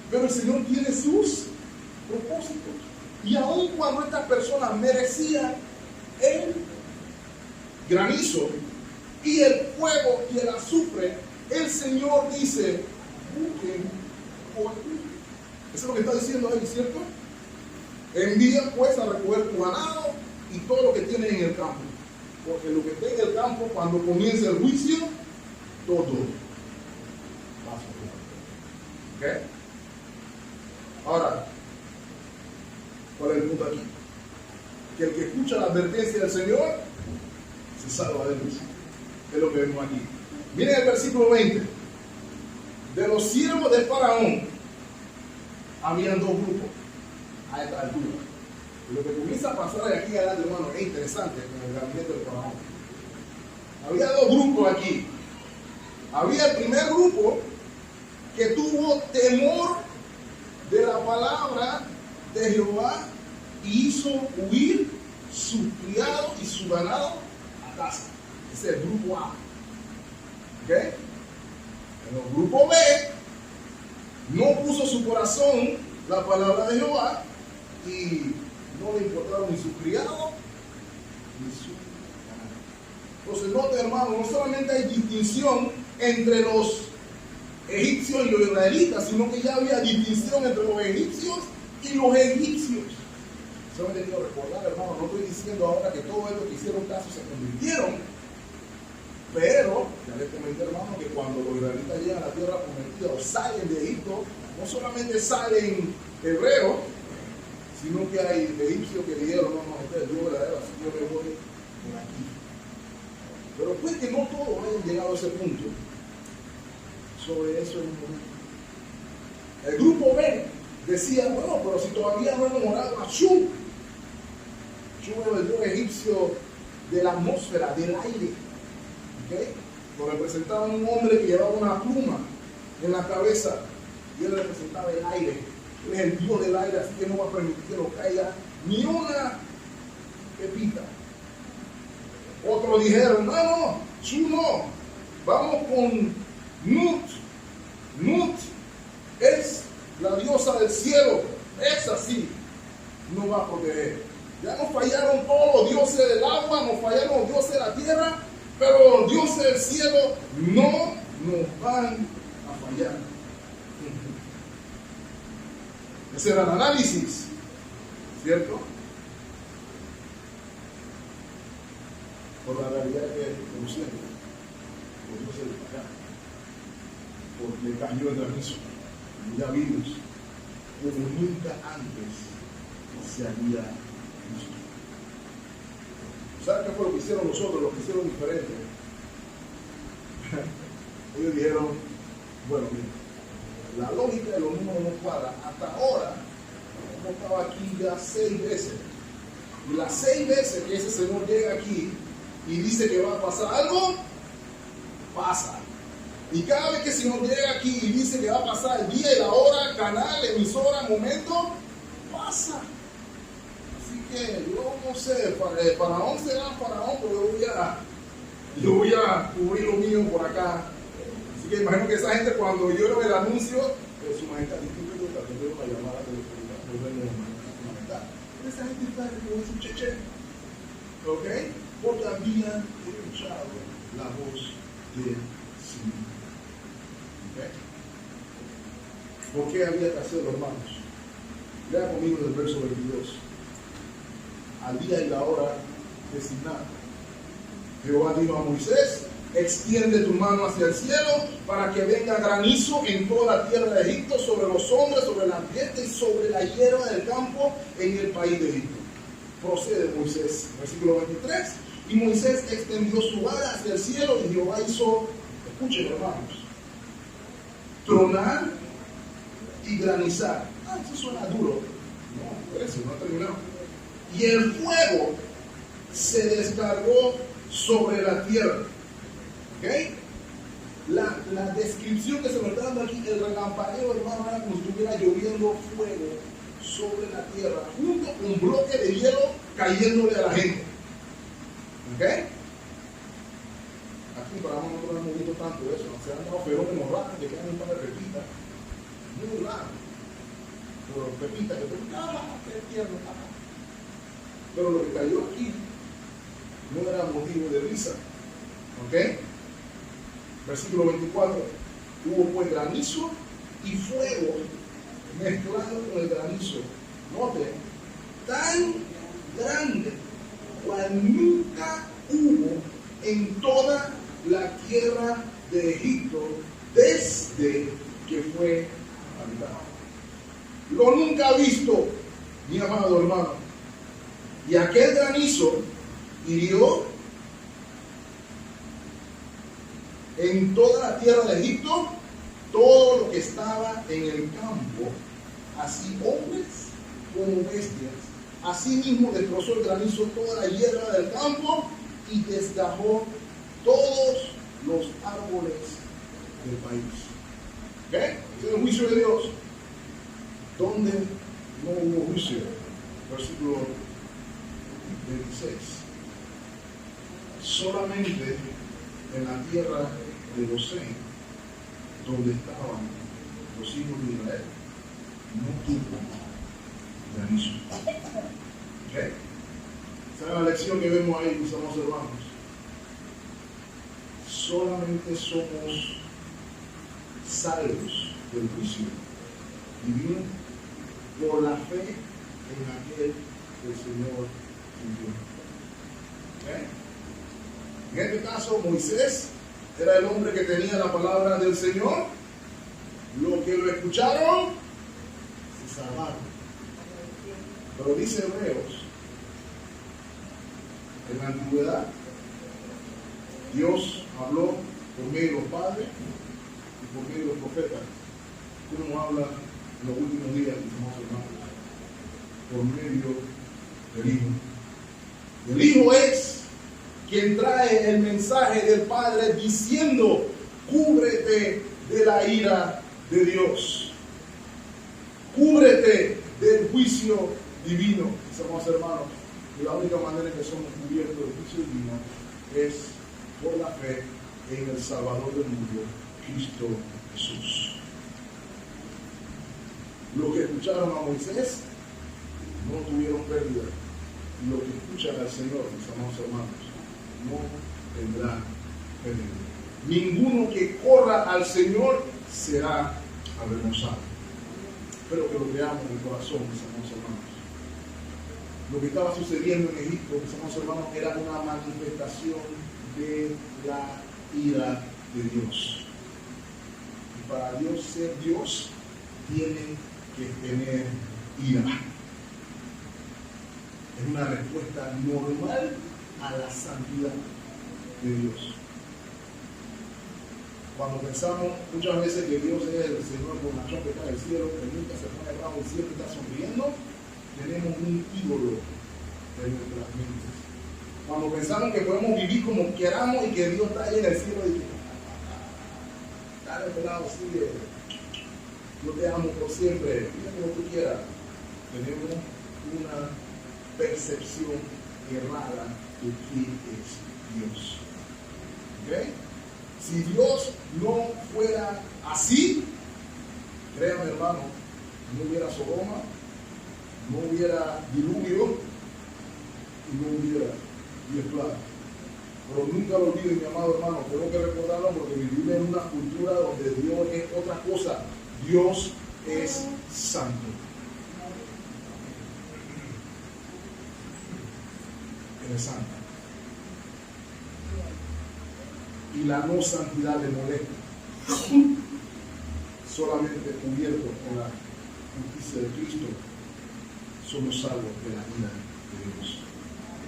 Pero el Señor tiene sus propósitos. Y aun cuando estas personas merecían el granizo y el fuego y el azufre, el Señor dice, busquen cobertura. Eso es lo que está diciendo ahí, ¿cierto? Envía pues a recoger tu ganado y todo lo que tienes en el campo. Porque lo que esté en el campo, cuando comience el juicio, todo va a sufrir. ¿Ok? Ahora, ¿cuál es el punto aquí? Que el que escucha la advertencia del Señor se salva del juicio. Es lo que vemos aquí. Miren el versículo 20. De los siervos de Faraón habían dos grupos a esta altura. Y lo que comienza a pasar de aquí adelante, hermano, es interesante con el gabinete de Faraón. Había dos grupos aquí. Había el primer grupo que tuvo temor de la palabra de Jehová y hizo huir su criado y su ganado a casa. Ese es el grupo A. ¿Ok? En el grupo B no puso su corazón la palabra de Jehová y no le importaron ni su criado ni su ganado. Entonces, note, hermano, no solamente hay distinción entre los egipcios y los israelitas, sino que ya había distinción entre los egipcios y los egipcios. Solamente quiero recordar, hermano, no estoy diciendo ahora que todos estos que hicieron caso se convirtieron, pero ya les comenté, hermano, que cuando los israelitas llegan a la tierra prometida o salen de Egipto, no solamente salen hebreos, sino que hay egipcios que dijeron: no, ustedes, yo verdadero, así yo me voy por aquí. Pero pues que no todos hayan llegado a ese punto. Sobre eso es un momento. El grupo B decía: bueno, pero si todavía no hemos orado a Shu. Shu era el dios egipcio de la atmósfera, del aire. ¿Okay? Lo representaba un hombre que llevaba una pluma en la cabeza y él representaba el aire. Él es el dios del aire, así que no va a permitir que lo caiga ni una pepita. Otros dijeron: no, Shu no, vamos con Nut. Nut es la diosa del cielo, esa sí nos va a proteger. Ya nos fallaron todos los dioses del agua, nos fallaron los dioses de la tierra, pero los dioses del cielo no nos van a fallar. Ese era el análisis, ¿cierto? Por la realidad que conocemos, los dioses de acá, porque cayó el granizo. Ya vimos como nunca antes se había visto. ¿Saben qué fue lo que hicieron nosotros? Lo que hicieron diferente. Ellos dijeron: bueno, mira, la lógica de los números no cuadra. Hasta ahora, hemos estado aquí ya 6 veces. Y las 6 veces que ese señor llega aquí y dice que va a pasar algo, pasa. Y cada vez que el Señor llega aquí y dice que va a pasar el día y la hora, canal, emisora, momento, pasa. Así que yo no sé, Faraón será Faraón, pero yo voy a cubrir lo mío por acá. Así que imagino que esa gente, cuando oyeron el anuncio, su majestad, disculpe, yo también tengo una llamada fundamental. Esa gente está con su cheche, ¿ok? Porque habían escuchado la voz de Señor. ¿Por qué había que hacerlo, hermanos? Lea conmigo del verso 22. Al día y la hora designada, Jehová dijo a Moisés: extiende tu mano hacia el cielo para que venga granizo en toda la tierra de Egipto, sobre los hombres, sobre la gente y sobre la hierba del campo en el país de Egipto. Procede Moisés, versículo 23. Y Moisés extendió su vara hacia el cielo y Jehová hizo, escuchen, hermanos, tronar y granizar. Eso suena duro. No, eso no ha terminado. Y el fuego se descargó sobre la tierra. ¿Ok? La descripción que se nos está dando aquí, el relampagueo, hermano, era como si estuviera lloviendo fuego sobre la tierra, junto con un bloque de hielo cayéndole a la gente. ¿Ok? Aquí para nosotros no hemos visto tanto eso, se han dado fenómenos raros que quedan un par de pepitas, muy raro, pero pepitas que te qué tierno, pero lo que cayó aquí no era motivo de risa. ¿Ok? Versículo 24, hubo pues granizo y fuego mezclado con el granizo. Note tan grande cual nunca hubo en toda la tierra de Egipto desde que fue habitada. Lo nunca visto, mi amado hermano. Y aquel granizo hirió en toda la tierra de Egipto todo lo que estaba en el campo, así hombres como bestias. Asimismo destrozó el granizo toda la hierba del campo y desgajó todos los árboles del país. ¿Ok? Ese es el juicio de Dios. ¿Dónde no hubo juicio? Versículo 26. Solamente en la tierra de Gosén, donde estaban los hijos de Israel, no tuvo granizo. ¿Okay? Esa es la lección que vemos ahí, mis amados hermanos. Solamente somos salvos del juicio divino por la fe en aquel que el Señor envió. ¿Okay? En este caso, Moisés era el hombre que tenía la palabra del Señor. Los que lo escucharon se salvaron. Pero dice Hebreos, en la antigüedad, Dios habló por medio de los padres y por medio de los profetas. ¿Cómo habla en los últimos días, mis hermanos? Por medio del Hijo. El Hijo es quien trae el mensaje del Padre diciendo: cúbrete de la ira de Dios, cúbrete del juicio divino. Mis hermanos, y la única manera en que somos cubiertos del juicio divino es por la fe en el Salvador del mundo, Cristo Jesús. Los que escucharon a Moisés no tuvieron pérdida, y los que escuchan al Señor, mis amados hermanos, no tendrá pérdida. Ninguno que corra al Señor será avergonzado. Espero que lo veamos en el corazón, mis amados hermanos. Lo que estaba sucediendo en Egipto, mis amados hermanos, era una manifestación de la ira de Dios. Y para Dios ser Dios, tiene que tener ira. Es una respuesta normal a la santidad de Dios. Cuando pensamos muchas veces que Dios es el Señor bonachón que está en el cielo, que nunca se pone bravo y siempre está sonriendo, tenemos un ídolo en nuestras mentes. Cuando pensamos que podemos vivir como queramos y que Dios está ahí en el cielo y que dale pelado, sigue, yo te amo por siempre, mira como tú quieras, tenemos una percepción errada de quién es Dios. ¿Ok? Si Dios no fuera así, créame hermano, no hubiera Sodoma, no hubiera diluvio y no hubiera 10 plagas. Pero nunca lo olviden, mi amado hermano, tengo que recordarlo porque vivimos en una cultura donde Dios es otra cosa. Dios es santo. Él es santo. Y la no santidad le molesta. Solamente cubiertos con la justicia de Cristo somos salvos de la ira de Dios.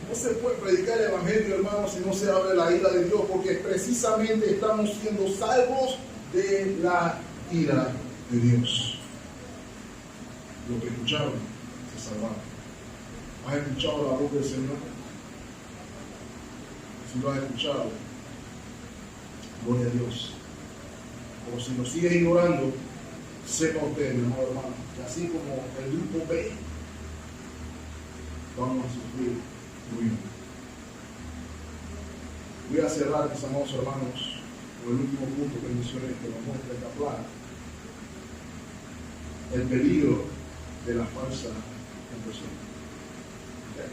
No se puede predicar el evangelio, hermanos, si no se habla de la ira de Dios, porque precisamente estamos siendo salvos de la ira de Dios. Los que escucharon se salvaron. ¿Has escuchado la voz del Señor? Si lo has escuchado, gloria a Dios. Pero si lo sigues ignorando, sepa usted, mi amado hermano, que así como el grupo B, vamos a sufrir ruina. Voy a cerrar, mis amados hermanos, con el último punto que mencioné, que nos muestra esta plaga: el peligro de la falsa conversión. ¿Okay?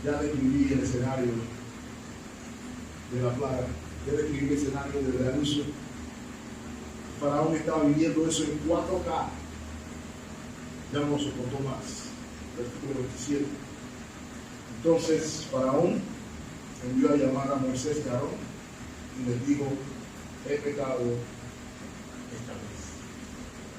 Ya describí el escenario de la plaga, ya describí el escenario del granizo. Faraón estaba viviendo eso en 4K, ya no soportó más. versículo 27. Entonces Faraón envió a llamar a Moisés y a Aarón y les dijo: he pecado esta vez.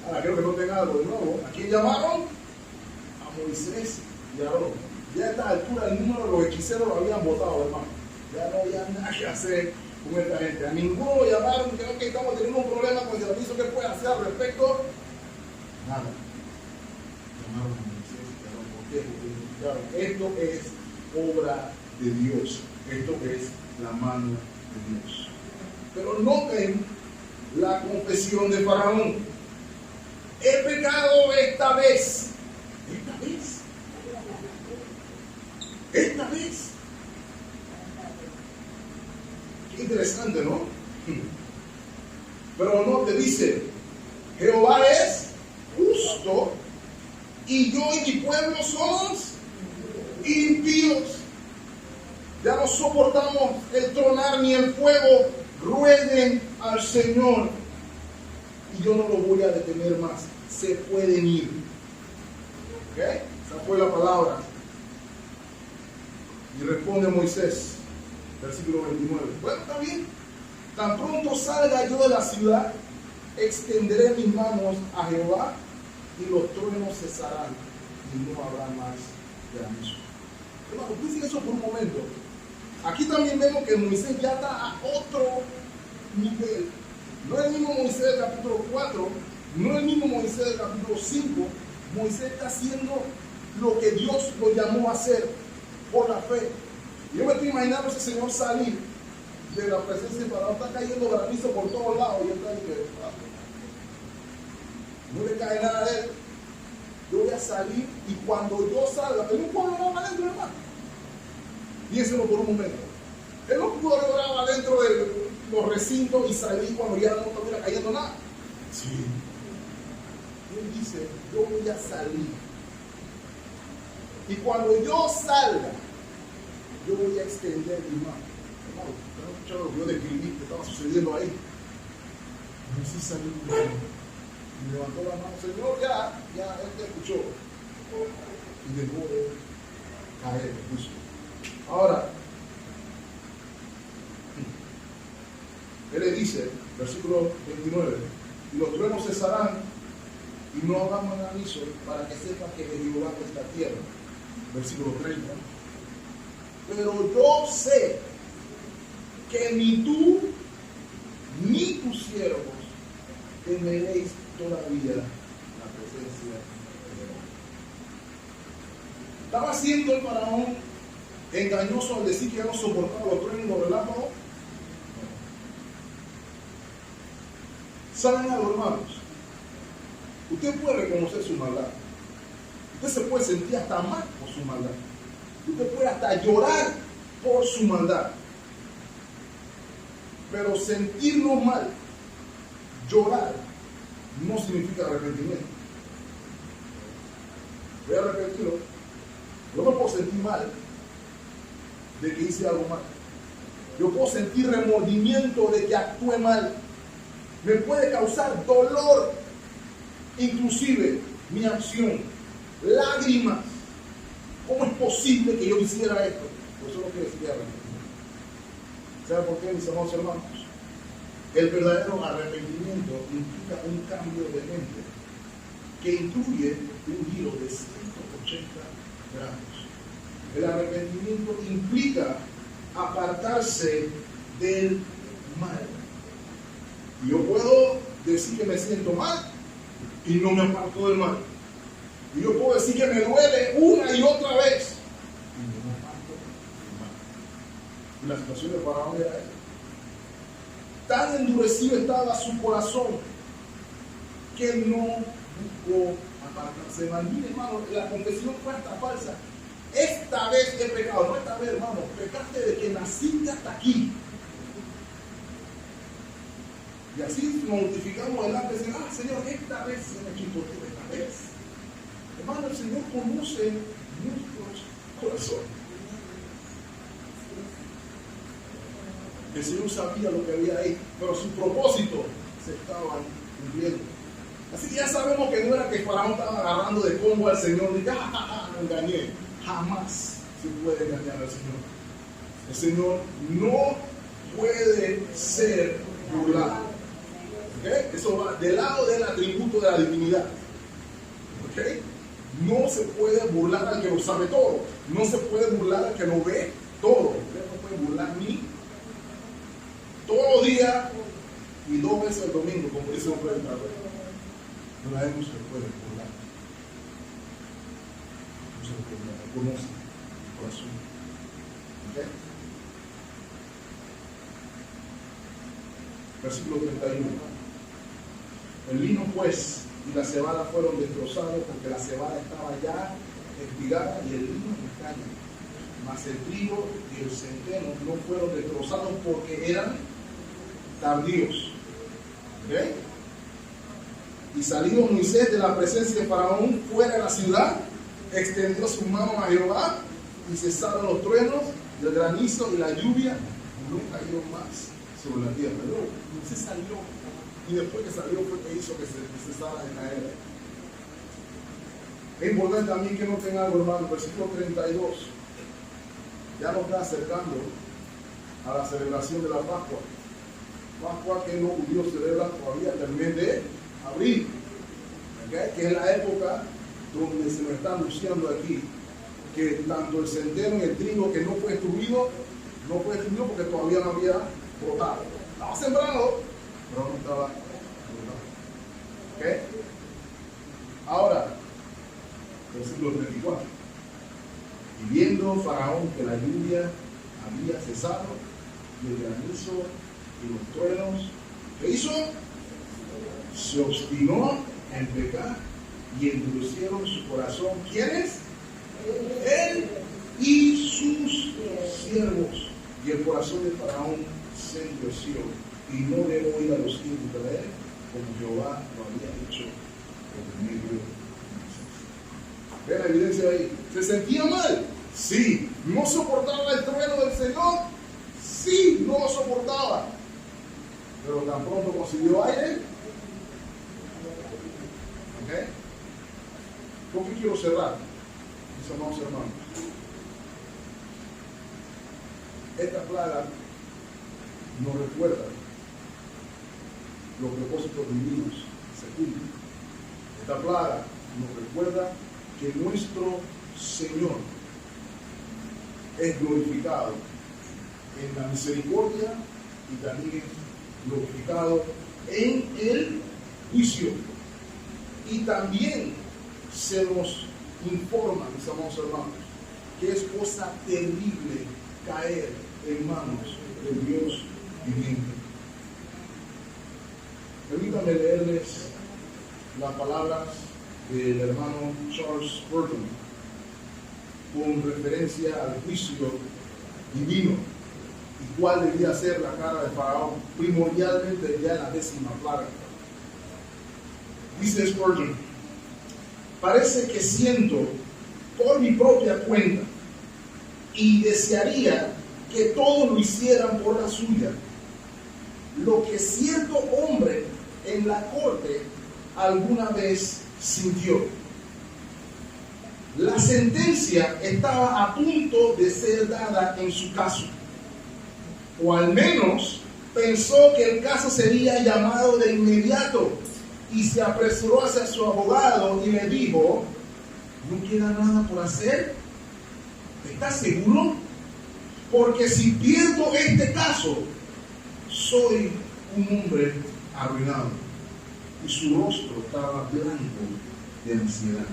Ahora quiero que noten algo de nuevo. ¿A quién llamaron? A Moisés y a Aarón. Ya a esta altura el número de los hechiceros lo habían votado, hermano. Ya no había nada que hacer con esta gente. A ninguno lo llamaron. Creo que estamos teniendo un problema con el servicio. ¿Qué puede hacer al respecto? Nada. Llamaron a Moisés y a Aarón. ¿Por qué? Porque claro, esto es obra de Dios. Esto es la mano de Dios. Pero noten la confesión de Faraón: he pecado esta vez. Esta vez. Esta vez. Qué interesante, ¿no? Pero no te dice: Jehová es justo y yo y mi pueblo somos impíos. Ya no soportamos el tronar ni el fuego. Rueguen al Señor y yo no lo voy a detener más. Se pueden ir. ¿Ok? Esa fue la palabra. Y responde Moisés, versículo 29. Bueno, está bien. Tan pronto salga yo de la ciudad, extenderé mis manos a Jehová y los truenos cesarán y no habrá más granizo. Hermano, piensen eso por un momento. Aquí también vemos que Moisés ya está a otro nivel. No es el mismo Moisés del capítulo 4, no es el mismo Moisés del capítulo 5. Moisés está haciendo lo que Dios lo llamó a hacer por la fe. Yo me estoy imaginando a ese señor salir de la presencia de Faraón. Está cayendo granizo por todos lados y él está ahí que no le cae nada de él. Yo voy a salir y cuando yo salga, en un pueblo no va adentro, hermano. Piénselo por un momento. Él no pudo lograr adentro de los recintos y salir cuando ya no estuviera cayendo nada. Sí. Él dice: yo voy a salir. Y cuando yo salga, yo voy a extender mi mano. Hermano, ¿no escucharon lo que yo describí que estaba sucediendo ahí? Moisés salió y levantó la mano: Señor, ya, él te escuchó. Y dejó de caer el piso. Ahora, él le dice, versículo 29, y los truenos cesarán y no habrá más granizo, para que sepa que de Jehová es esta tierra. Versículo 30. Pero yo sé que ni tú ni tus siervos temeréis todavía la presencia de Jehová. ¿Estaba haciendo el Faraón engañoso al decir que ya no soportaba los truenos y los relámpagos? ¿Saben algo, hermanos? Usted puede reconocer su maldad. Usted se puede sentir hasta mal por su maldad. Usted puede hasta llorar por su maldad. Pero sentirnos mal, llorar, no significa arrepentimiento. Voy a repetirlo. Yo me puedo sentir mal de que hice algo mal. Yo puedo sentir remordimiento de que actué mal. Me puede causar dolor, inclusive mi acción, lágrimas. ¿Cómo es posible que yo hiciera esto? Por eso no quiere decir arrepentimiento. ¿Saben por qué, mis amados hermanos? El verdadero arrepentimiento implica un cambio de mente que incluye un giro de 180 grados. El arrepentimiento implica apartarse del mal. Y yo puedo decir que me siento mal y no me aparto del mal. Y yo puedo decir que me duele una y otra vez y no me aparto del mal. Y la situación de Faraón era esa. Tan endurecido estaba su corazón que no buscó apartarse del mal. Mire, hermano, la confesión fue hasta falsa. Esta vez he pecado. No esta vez, hermano. Pecaste de que naciste hasta aquí. Y así nos notificamos delante de Señor. Señor, esta vez se me quitó. Esta vez. Hermano, el Señor conoce nuestros corazones. El Señor sabía lo que había ahí, pero su propósito se estaba cumpliendo. Así que ya sabemos que no era que Faraón estaba agarrando de combo al Señor y diga, lo engañé. Jamás se puede engañar al Señor. El Señor no puede ser burlado. ¿Okay? Eso va del lado del atributo de la divinidad. ¿Okay? No se puede burlar al que lo sabe todo. No se puede burlar al que lo ve todo. Usted no puede burlar ni todos los días y 2 veces el domingo, como dice un predicador. No la hemos se puede burlar. No se puede burlar. Conoce el corazón. ¿Okay? Versículo 31. El vino pues y la cebada fueron destrozados porque la cebada estaba ya espigada y el vino en caña. Mas el trigo y el centeno no fueron destrozados porque eran tardíos. ¿Okay? Y salido Moisés de la presencia de Faraón fuera de la ciudad, extendió su mano a Jehová y cesaron los truenos, el granizo y la lluvia, no cayó más sobre la tierra. Luego, Moisés salió y después que salió fue que hizo que se cesara de caer. Es importante también que noten algo, hermano, versículo 32. Ya nos está acercando a la celebración de la Pascua. Pascua que los judíos celebran todavía hasta el mes de abril, ¿okay? Que es la época donde se nos está anunciando aquí que tanto el centeno y el trigo que no fue destruido porque todavía no había brotado. Estaba sembrado, pero no estaba brotado. ¿Okay? Ahora, versículo 34. Y viendo Faraón que la lluvia había cesado y el granizo y los truenos, ¿qué hizo? Se obstinó en pecar y endurecieron su corazón. ¿Quiénes? Él y sus siervos. Y el corazón de Faraón se endureció y no debo oír a los hijos de Israel como Jehová lo había hecho por medio de Moisés. ¿Ven la evidencia ahí? ¿Se sentía mal? Sí. ¿No soportaba el trueno del Señor? Sí, no lo soportaba. Pero tan pronto consiguió aire. ¿Ok? ¿Por qué quiero cerrar? Mis amados hermanos. Esta plaga nos recuerda los propósitos divinos se cumplen. Esta plaga nos recuerda que nuestro Señor es glorificado en la misericordia y también glorificado en el juicio. Y también se nos informa, mis amados hermanos, que es cosa terrible caer en manos de Dios viviente. Permítanme leerles las palabras del hermano Charles Spurgeon con referencia al juicio divino y cuál debía ser la cara de Faraón, primordialmente ya en la 10ª plaga. Dice Spurgeon: parece que siento por mi propia cuenta y desearía que todos lo hicieran por la suya lo que cierto hombre en la corte alguna vez sintió. La sentencia estaba a punto de ser dada en su caso, o al menos pensó que el caso sería llamado de inmediato y se apresuró hacia su abogado y le dijo: ¿no queda nada por hacer? ¿Estás seguro? Porque si pierdo este caso, soy un hombre arruinado. Y su rostro estaba blanco de ansiedad.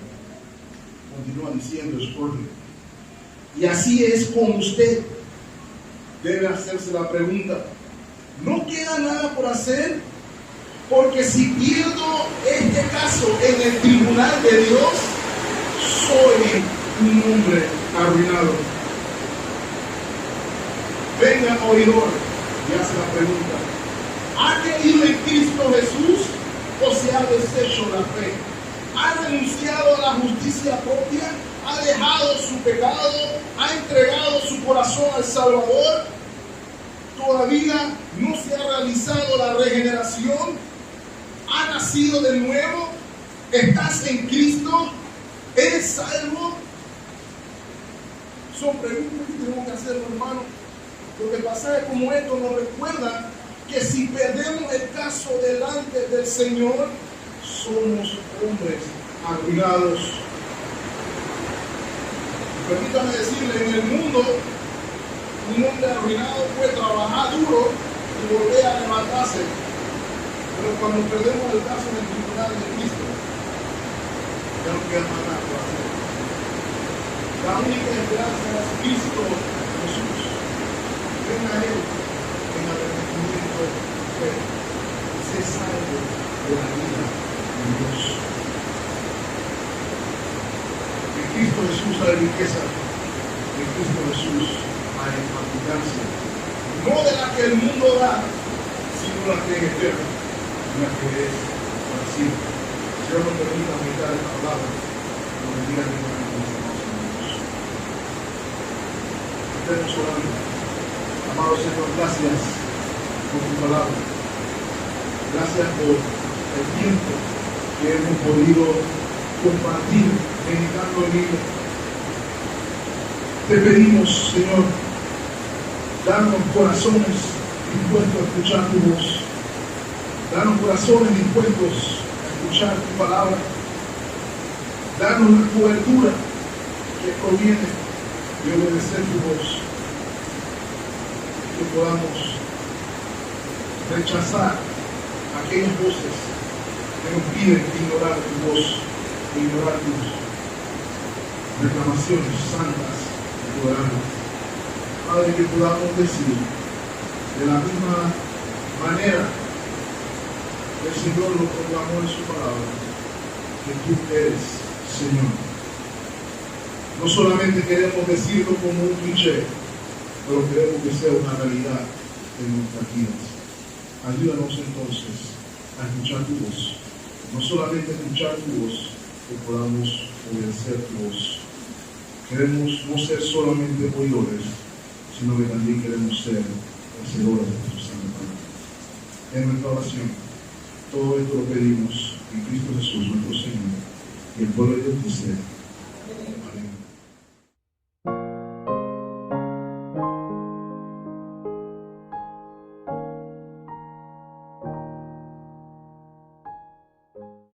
Continúa diciendo Spurgeon: y así es con usted. Debe hacerse la pregunta: ¿no queda nada por hacer? Porque si pierdo este caso en el tribunal de Dios, soy un hombre arruinado. Venga, oidor, y hace la pregunta: ¿ha creído en Cristo Jesús o se ha deshecho la fe? ¿Ha renunciado a la justicia propia? ¿Ha dejado su pecado? ¿Ha entregado su corazón al Salvador? ¿Todavía no se ha realizado la regeneración? ¿Has nacido de nuevo? ¿Estás en Cristo? ¿Eres salvo? Son preguntas que tenemos que hacer, hermano. Porque pasajes como estos nos recuerdan que si perdemos el caso delante del Señor, somos hombres arruinados. Permítame decirle, en el mundo, un hombre arruinado puede trabajar duro y volver a levantarse. Pero cuando perdemos el caso en el tribunal de Cristo, ya no queda más nada por hacer. La única esperanza es Cristo Jesús. Ven a Él en arrepentimiento de fe. Sé salvo de la vida de Dios. En Cristo Jesús hay riqueza. En Cristo Jesús hay abundancia. No de la que el mundo da, sino la que es eterna, la que es para siempre. Señor nos permita meditar esta palabra. Nos bendiga en el nombre de nuestro Dios. Estemos orando. Amado Señor, gracias por tu palabra. Gracias por el tiempo que hemos podido compartir meditando en ella. Te pedimos, Señor, danos corazones dispuestos a escuchar tu voz. Danos corazones dispuestos a escuchar tu palabra. Danos la cobertura que proviene de obedecer tu voz. Que podamos rechazar aquellas voces que nos piden ignorar tu voz, ignorar tus reclamaciones santas y soberanas. Padre, que podamos decir de la misma manera que el Señor lo proclamó en su palabra, que tú eres Señor. No solamente queremos decirlo como un cliché, pero queremos que sea una realidad en nuestras vidas. Ayúdanos entonces a escuchar tu voz. No solamente escuchar tu voz, que podamos obedecer tu voz. Queremos no ser solamente oidores, sino que también queremos ser hacedores de tu santa palabra. En nuestra oración, todo esto lo pedimos en Cristo Jesús, nuestro Señor. Y el pueblo de Dios dice: